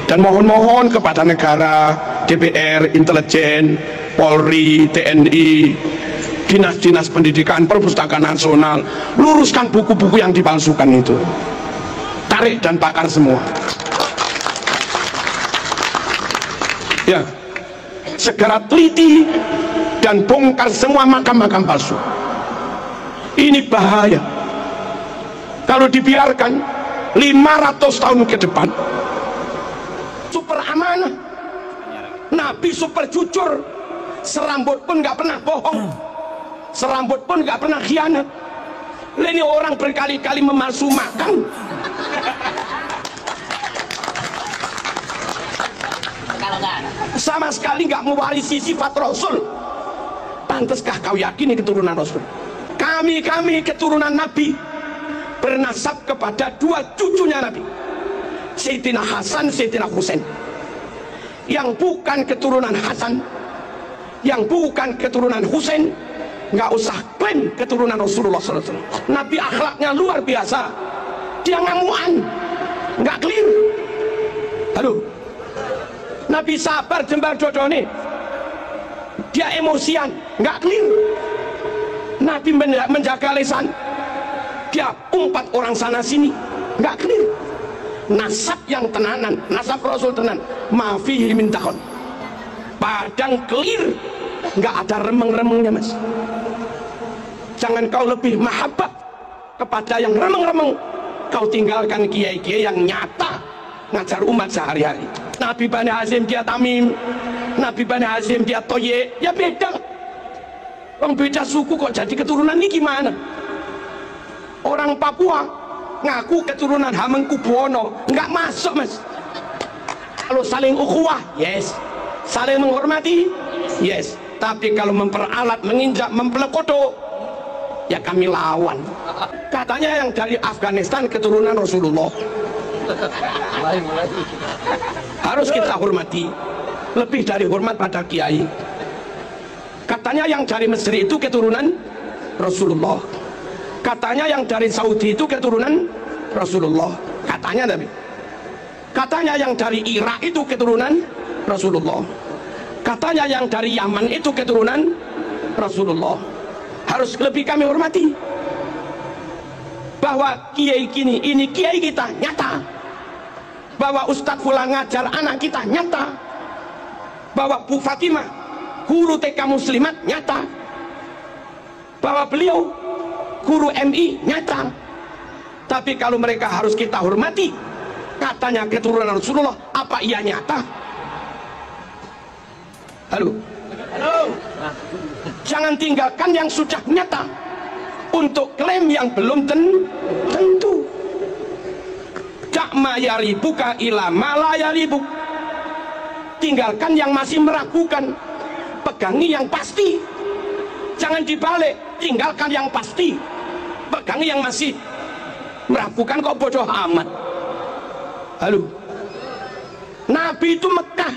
Dan mohon-mohon kepada negara, DPR, intelijen, Polri, TNI, dinas-dinas pendidikan, perpustakaan nasional, luruskan buku-buku yang dipalsukan itu, tarik dan bakar semua. Ya, segera teliti dan bongkar semua makam-makam palsu. Ini bahaya kalau dibiarkan 500 tahun ke depan. Super amanah, Nabi super jujur, serambut pun nggak pernah bohong, serambut pun nggak pernah khianat. Ini orang berkali-kali memalsu makam. Sama sekali nggak mewarisi sifat Rasul. Pantaskah kau yakini keturunan Rasul? Kami keturunan Nabi, bernasab kepada dua cucunya Nabi, Sayyidina Hasan, Sayyidina Husain. Yang bukan keturunan Hasan, yang bukan keturunan Husain, nggak usah klaim keturunan Rasulullah SAW. Nabi akhlaknya luar biasa, dia ngamuan, nggak clear. Halo, Nabi sabar jembar dodone, dia emosian, nggak clear. Nabi menjaga lisan, dia umpat orang sana sini, nggak clear. Nasab yang tenanan, nasab Rasul tenan, mafihi min takon, padang clear, nggak ada remeng-remengnya mas. Jangan kau lebih mahabbah kepada yang remeng-remeng, kau tinggalkan kiai-kiai yang nyata ngajar umat sehari-hari. Nabi Bani Hashim dia Tamim, Nabi Bani Hashim dia Toye, ya beda. Orang beda suku kok jadi keturunan ini gimana? Orang Papua ngaku keturunan Hamengkubuwono, nggak masuk mas. Kalau saling ukhuwah, yes. Saling menghormati, yes. Tapi kalau memperalat, menginjak, mempelekodo, ya kami lawan. Katanya yang dari Afghanistan keturunan Rasulullah, harus kita hormati, lebih dari hormat pada kiai. Katanya yang dari Mesir itu keturunan Rasulullah, katanya yang dari Saudi itu keturunan Rasulullah, katanya Nabi. Katanya yang dari Irak itu keturunan Rasulullah, katanya yang dari Yaman itu keturunan Rasulullah. Harus lebih kami hormati. Bahwa kiai kini, ini kiai kita nyata. Bahwa Ustadz Fulan ngajar anak kita nyata. Bahwa Bu Fatimah guru TK Muslimat nyata. Bahwa beliau guru MI nyata. Tapi kalau mereka harus kita hormati, katanya keturunan Rasulullah, apa iya nyata? Halo, jangan tinggalkan yang sudah nyata untuk klaim yang belum tentu. Dakma yaribuka ila mala yaribuk. Tinggalkan yang masih meragukan, pegangi yang pasti. Jangan dibalik, tinggalkan yang pasti, pegangi yang masih meragukan. Kok bodoh amat. Halo, Nabi itu Mekah.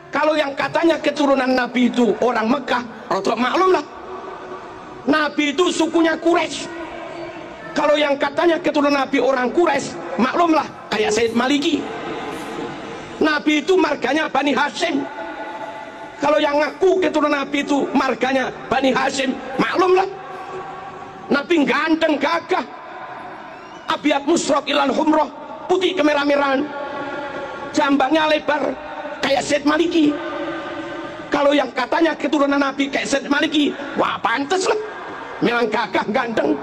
Kalau yang katanya keturunan Nabi itu orang Mekah, rodok maklum lah, Nabi itu sukunya Quraisy. Kalau yang katanya keturunan Nabi orang Quraisy, maklumlah kayak Sayyid Maliki. Nabi itu marganya Bani Hashim. Kalau yang ngaku keturunan Nabi itu marganya Bani Hashim, maklumlah Nabi ganteng gagah, abiat musrok ilan humroh, putih kemerah-merahan, jambangnya lebar kayak Sayyid Maliki. Kalau yang katanya keturunan Nabi kayak Sayyid Maliki, wah pantes lah, memang gagah ganteng.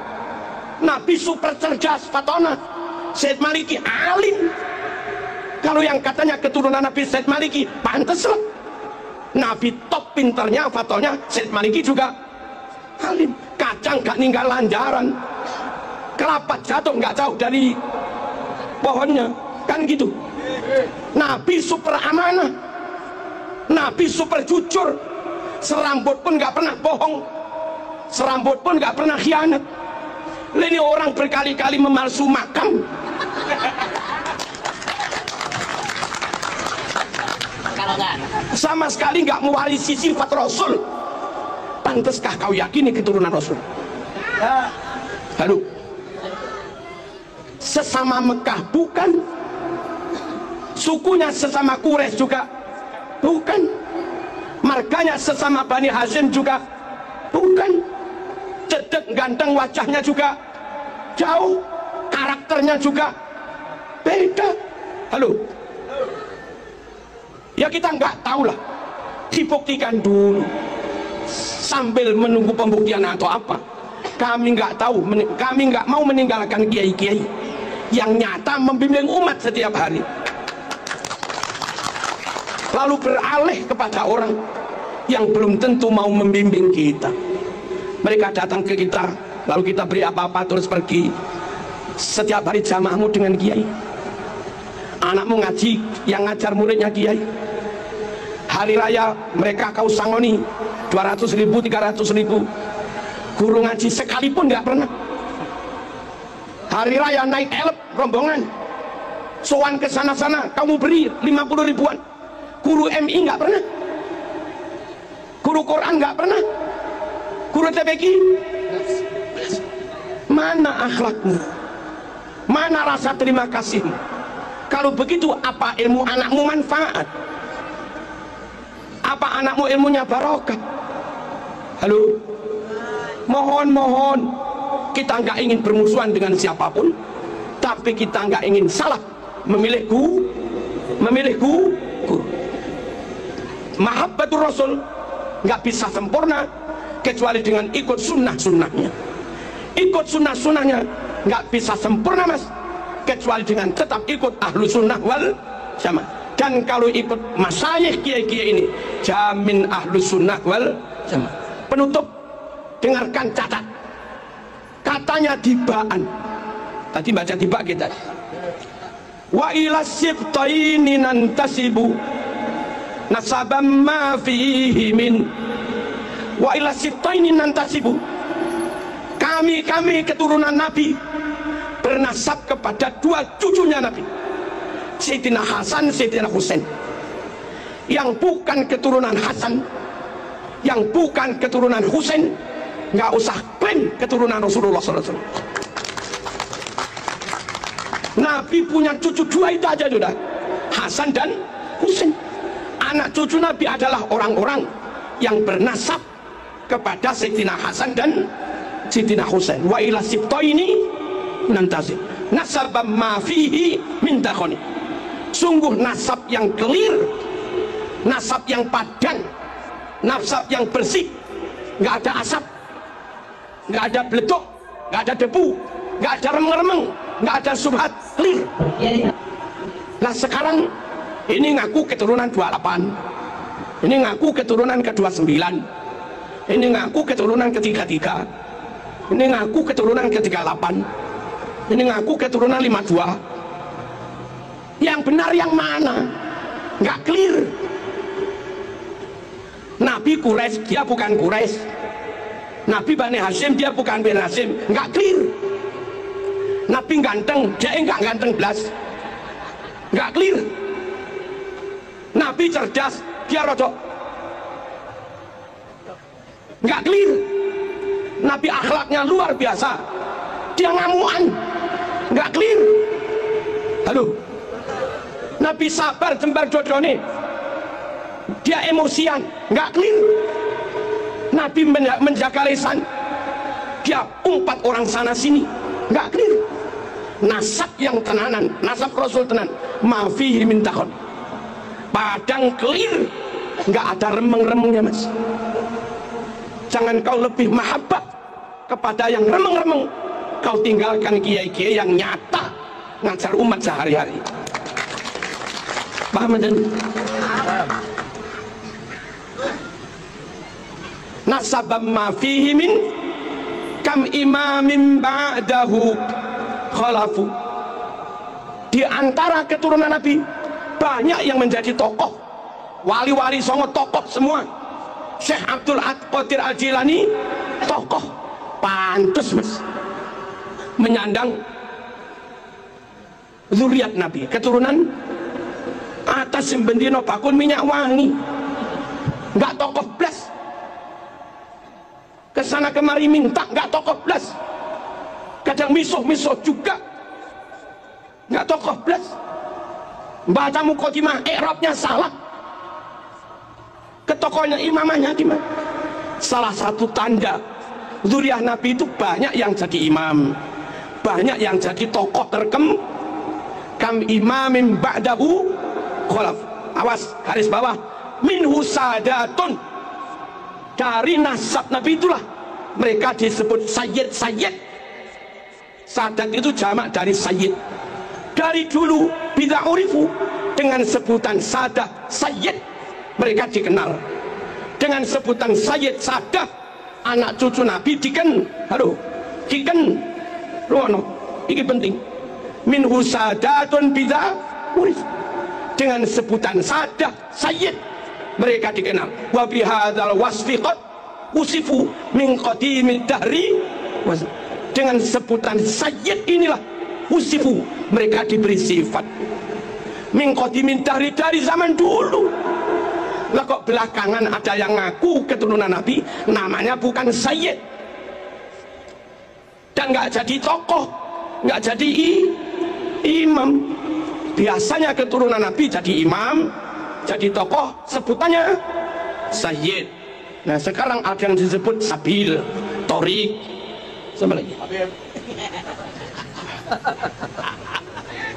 Nabi super cerdas fatona, Sayyid Maliki alim. Kalau yang katanya keturunan Nabi Sayyid Maliki, pantes lah, Nabi top pinternya fatona, Sayyid Maliki juga alim. Kacang gak ninggal lanjaran, kelapa jatuh gak jauh dari pohonnya, kan gitu. Nabi super amanah, Nabi super jujur, serambut pun gak pernah bohong, serambut pun gak pernah khianat. Ini orang berkali-kali memalsu makam. Sama sekali gak mewarisi sifat Rasul. Pantaskah kau yakini keturunan Rasul? Halo, sesama Mekah bukan, sukunya sesama Quraisy juga bukan, marganya sesama Bani Hashim juga bukan, cedek ganteng wajahnya juga jauh, karakternya juga beda. Halo, ya kita nggak tahu lah, dibuktikan dulu sambil menunggu pembuktian atau apa. Kami nggak tahu, kami nggak mau meninggalkan kiai-kiai yang nyata membimbing umat setiap hari, lalu beralih kepada orang yang belum tentu mau membimbing kita. Mereka datang ke kita, lalu kita beri apa-apa terus pergi. Setiap hari jamaahmu dengan kiai, anakmu ngaji, yang ngajar muridnya kiai. Hari raya mereka kau sangoni 200.000, 300.000. Guru ngaji sekalipun nggak pernah. Hari raya naik elep rombongan, sowan ke sana-sana kamu beri 50 ribuan. Guru MI nggak pernah, guru Quran nggak pernah, guru TPQ. Mana akhlakmu, mana rasa terima kasihmu? Kalau begitu apa ilmu anakmu manfaat? Apa anakmu ilmunya barokah? Halo, mohon kita nggak ingin bermusuhan dengan siapapun, tapi kita nggak ingin salah memilih guru. Mahabbatur Rasul nggak bisa sempurna kecuali dengan ikut sunnah-sunnahnya. Ikut sunnah-sunnahnya nggak bisa sempurna mas, kecuali dengan tetap ikut ahlu sunnah wal jamaah. Dan kalau ikut masyayikh kiai-kiai ini, jamin ahlu sunnah wal jamaah. Penutup, dengarkan, catat. Katanya Dibaan, tadi baca Tiba kita, wa ila sibtaini nantasibu nasabam ma fihi min, wa ila sibtaini nantasibu, kami keturunan Nabi bernasab kepada dua cucunya Nabi, Sayyidina Hasan, Sayyidina Husain. Yang bukan keturunan Hasan, yang bukan keturunan Husain, nggak usah klaim keturunan Rasulullah SAW. Nabi punya cucu dua itu aja sudah, Hasan dan Husain. Anak cucu Nabi adalah orang-orang yang bernasab kepada Sayyidina Hasan dan Sayyidina Husain. Wa ila sibtaini nantasi nasabam ma fihi min dakhoni. Sungguh nasab yang clear, nasab yang padan, nasab yang bersih, nggak ada asap, nggak ada beleduk, nggak ada debu, nggak ada remeng-remeng, nggak ada subhat, clear. Nah sekarang ini ngaku keturunan 28, ini ngaku keturunan ke-29, ini ngaku keturunan ke-33, ini ngaku keturunan ke-38, ini ngaku keturunan 52. Yang benar yang mana? Nggak clear. Nabi Quraisy, dia bukan Quraisy. Nabi Bani Hashim, dia bukan Bani Hashim. Nggak clear. Nabi ganteng, dia nggak ganteng belas. Nggak clear. Nabi cerdas, dia rodok. Nggak clear. Nabi akhlaknya luar biasa, dia ngamuan. Nggak clear. Halo. Nabi sabar jembar dodone, dia emosian, nggak clear. Nabi menjaga lisan, dia umpat orang sana sini, nggak clear. Nasab yang tenanan, nasab Rasul tenan, mafihi min takhon, padang clear, nggak ada remeng-remengnya mas. Jangan kau lebih mahabbah kepada yang remeng-remeng, kau tinggalkan kiai-kiai yang nyata ngajar umat sehari-hari. Paham dan nasabam ma fihi min kam imamin ba'dahu khalafu. Di antara keturunan Nabi banyak yang menjadi tokoh, wali-wali songo tokoh semua. Syekh Abdul Qadir Al-Jilani tokoh, pantas mas menyandang zuriat Nabi, keturunan atas sembendino bakun minyak wangi, nggak tokoh blas. Kesana kemari minta, nggak tokoh blas. Kadang misuh juga, nggak tokoh blas. baca muqaddimah, i'rabnya salah, ke tokohnya imamahnya gimana? Salah satu tanda zuriyah Nabi itu banyak yang jadi imam, banyak yang jadi tokoh terkem. Kam imamin ba'dahu khalaf. Awas, garis bawah, minhu sadatun, dari nasab Nabi itulah mereka disebut sayyid. Sadat itu jamak dari sayyid. Dari dulu bila urifu dengan sebutan sadah sayyid, mereka dikenal dengan sebutan sayyid sadah. Anak cucu Nabi Rono, ini penting. Minhu sadatun bila urifu, dengan sebutan sadah sayyid mereka dikenal. Wa bihadzal wasfi qad usifu min qadimid dahri, dengan sebutan sayyid inilah usifu mereka diberi sifat min qadimid dahri, dari zaman dulu. Lah kok belakangan ada yang ngaku keturunan Nabi namanya bukan sayyid dan nggak jadi tokoh, nggak jadi imam. Biasanya keturunan Nabi jadi imam, jadi tokoh, sebutannya sayyid. Nah sekarang ada yang disebut sabil, torik, sama lagi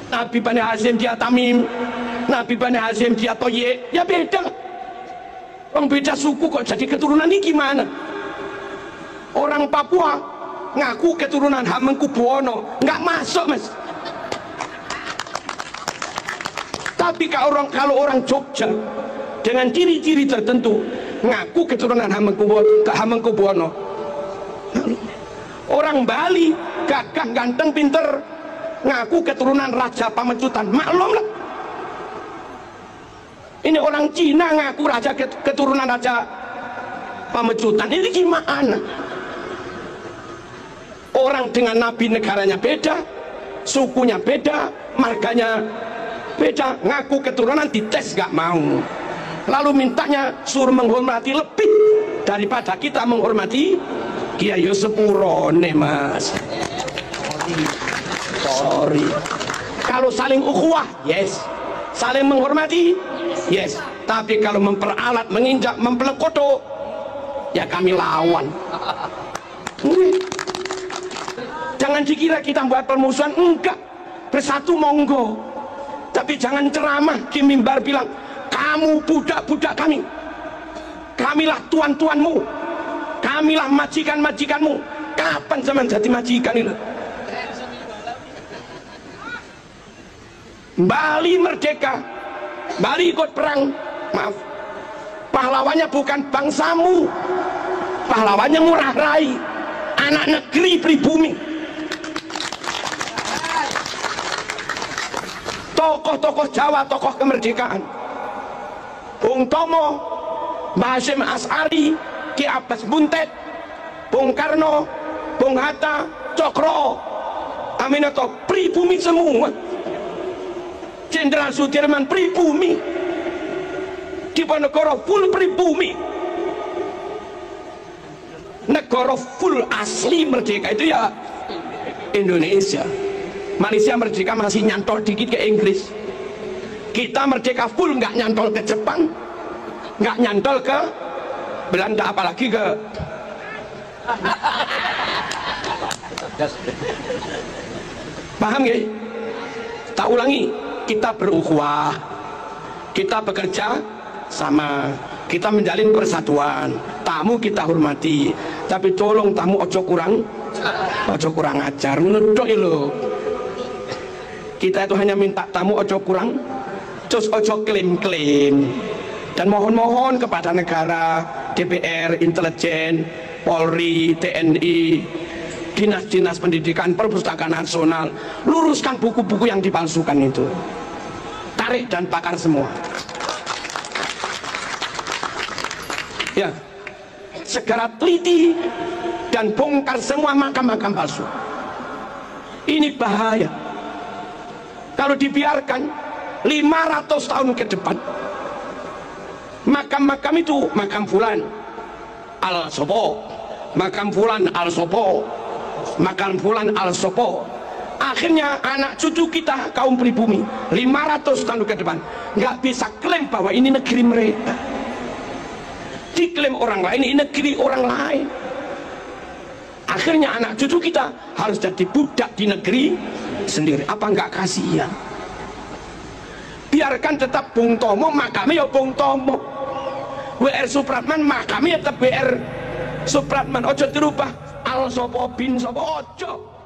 Nabi Bani Hashim dia Tamim, Nabi Bani Hashim dia Toye, ya beda. Orang beda suku kok jadi keturunan ini gimana? Orang Papua ngaku keturunan Hamengkubuwono, nggak masuk mas. Tapi kalau orang Jogja dengan ciri-ciri tertentu ngaku keturunan Hamengkubuwono. Orang Bali gagah ganteng pinter ngaku keturunan Raja Pamecutan, maklum lah. Ini orang Cina ngaku keturunan Raja Pamecutan, ini gimana? Orang dengan Nabi negaranya beda, sukunya beda, marganya beda, ngaku keturunan dites gak mau, lalu mintanya suruh menghormati lebih daripada kita menghormati Kiai sepurone mas. Sorry. Kalau saling ukhuwah, yes. Saling menghormati, yes. Tapi kalau memperalat, menginjak, mempelekoto, ya kami lawan. Jangan dikira kita buat permusuhan, enggak. Bersatu monggo. Tapi jangan ceramah di mimbar bilang, kamu budak-budak kami, kamilah tuan-tuanmu, kamilah majikan-majikanmu. Kapan zaman jadi majikan itu? Bali merdeka, Bali ikut perang, maaf, pahlawannya bukan bangsamu, pahlawannya Ngurah Rai, anak negeri pribumi. Tokoh-tokoh Jawa, tokoh kemerdekaan, Bung Tomo, Mbah Hasyim As'ari, Ki Abbas Buntet, Bung Karno, Bung Hatta, Cokro Aminoto, pribumi semua. Jenderal Sudirman pribumi, Diponegoro full pribumi. Negara full asli merdeka itu ya Indonesia. Malaysia merdeka masih nyantol dikit ke Inggris. Kita merdeka full, nggak nyantol ke Jepang, nggak nyantol ke Belanda, apalagi ke paham gak? Tak ulangi, kita berukhuwah, kita bekerja sama, kita menjalin persatuan. Tamu kita hormati, tapi tolong tamu ojo kurang ajar, menurut lo. Kita itu hanya minta tamu ojo kurang, terus ojo klaim-klaim. Dan mohon-mohon kepada negara, DPR, intelijen, Polri, TNI, dinas-dinas pendidikan, perpustakaan nasional, luruskan buku-buku yang dipalsukan itu. Tarik dan bakar semua. Ya, segera teliti dan bongkar semua makam-makam palsu. Ini bahaya. Kalau dibiarkan 500 tahun ke depan, makam-makam itu, makam fulan al sopo, makam fulan al sopo, makam fulan al sopo, Akhirnya anak cucu kita kaum pribumi 500 tahun ke depan nggak bisa klaim bahwa ini negeri mereka. Diklaim orang lain, ini negeri orang lain. Akhirnya anak cucu kita harus jadi budak di negeri sendiri. Apa nggak kasihan? Biarkan tetap Bung Tomo, makamnya ya Bung Tomo. WR Supratman, makamnya tetap WR Supratman. Ojo dirubah Al Sopo bin Sopo, ojo.